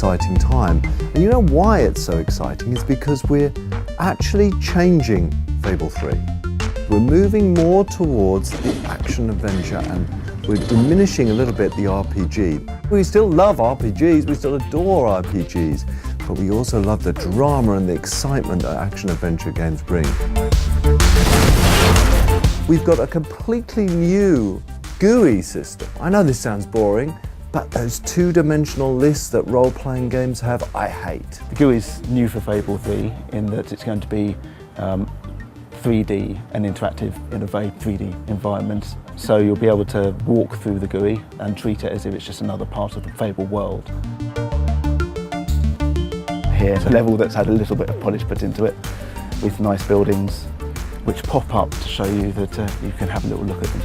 exciting time. And you know why it's so exciting? It's because we're actually changing Fable 3. We're moving more towards the action-adventure and we're diminishing a little bit the RPG. We still love RPGs, we still adore RPGs, but we also love the drama and the excitement that action-adventure games bring. We've got a completely new GUI system. I know this sounds boring, but those two-dimensional lists that role-playing games have, I hate. The GUI is new for Fable 3 in that it's going to be 3D and interactive in a very 3D environment. So you'll be able to walk through the GUI and treat it as if it's just another part of the Fable world. Here's a level that's had a little bit of polish put into it with nice buildings which pop up to show you that you can have a little look at them.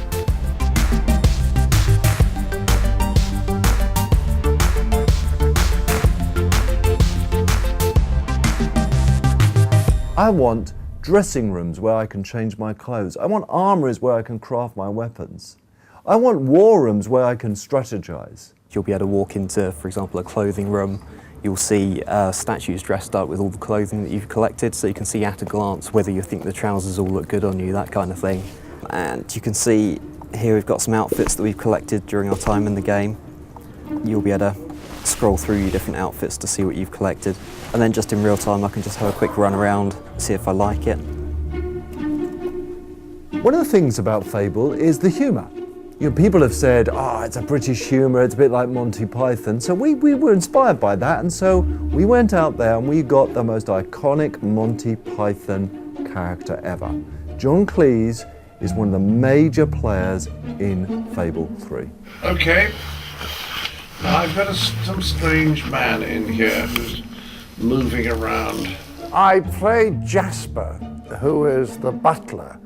I want dressing rooms where I can change my clothes. I want armories where I can craft my weapons. I want war rooms where I can strategize. You'll be able to walk into, for example, a clothing room. You'll see statues dressed up with all the clothing that you've collected, so you can see at a glance whether you think the trousers all look good on you, that kind of thing. And you can see here we've got some outfits that we've collected during our time in the game. You'll be able to scroll through your different outfits to see what you've collected. And then just in real time I can just have a quick run around, see if I like it. One of the things about Fable is the humour. You know, people have said, it's a British humour, it's a bit like Monty Python. So we were inspired by that, and so we went out there and we got the most iconic Monty Python character ever. John Cleese is one of the major players in Fable 3. Okay. Now I've got some strange man in here who's moving around. I played Jasper, who is the butler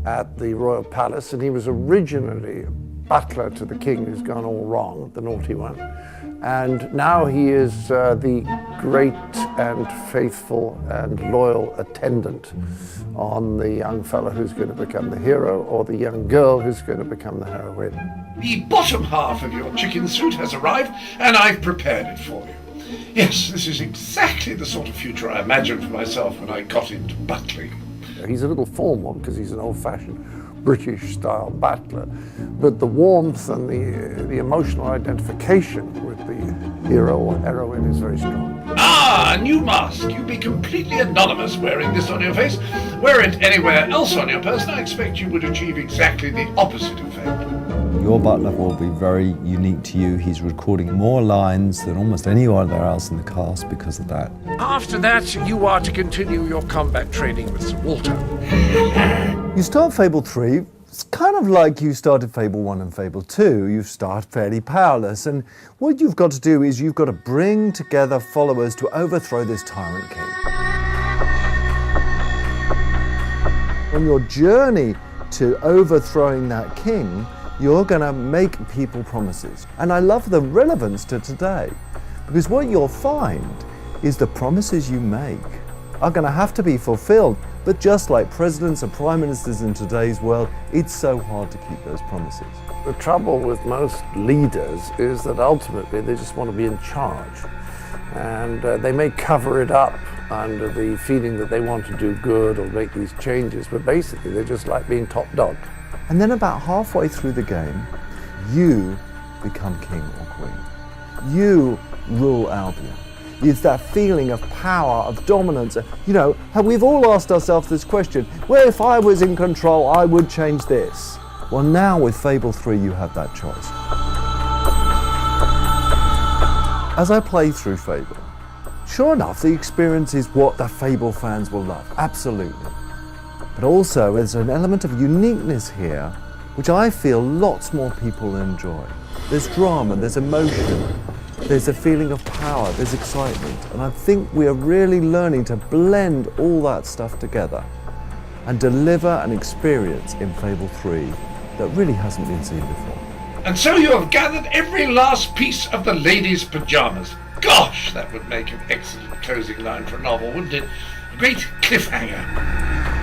at the Royal Palace, and he was originally butler to the king who's gone all wrong, the naughty one. And now he is the great and faithful and loyal attendant on the young fellow who's going to become the hero, or the young girl who's going to become the heroine. The bottom half of your chicken suit has arrived, and I've prepared it for you. Yes, this is exactly the sort of future I imagined for myself when I got into butling. He's a little formal because he's an old-fashioned British-style butler, but the warmth and the emotional identification with the hero or heroine is very strong. Ah, a new mask. You'd be completely anonymous wearing this on your face. Wear it anywhere else on your person, I expect you would achieve exactly the opposite effect. Your butler will be very unique to you. He's recording more lines than almost anyone else in the cast because of that. After that, you are to continue your combat training with Sir Walter. You start Fable 3, it's kind of like you started Fable 1 and Fable 2. You start fairly powerless, and what you've got to do is you've got to bring together followers to overthrow this tyrant king. On your journey to overthrowing that king, you're going to make people promises. And I love the relevance to today, because what you'll find is the promises you make are going to have to be fulfilled. But just like presidents and prime ministers in today's world, it's so hard to keep those promises. The trouble with most leaders is that ultimately they just want to be in charge. And they may cover it up under the feeling that they want to do good or make these changes, but basically they just like being top dog. And then about halfway through the game, you become king or queen. You rule Albion. It's that feeling of power, of dominance. You know, we've all asked ourselves this question, well, if I was in control, I would change this. Well, now with Fable 3, you have that choice. As I play through Fable, sure enough, the experience is what the Fable fans will love, absolutely. But also, there's an element of uniqueness here, which I feel lots more people enjoy. There's drama, there's emotion, there's a feeling of power, there's excitement. And I think we are really learning to blend all that stuff together and deliver an experience in Fable 3 that really hasn't been seen before. And so you have gathered every last piece of the lady's pajamas. Gosh, that would make an excellent closing line for a novel, wouldn't it? A great cliffhanger.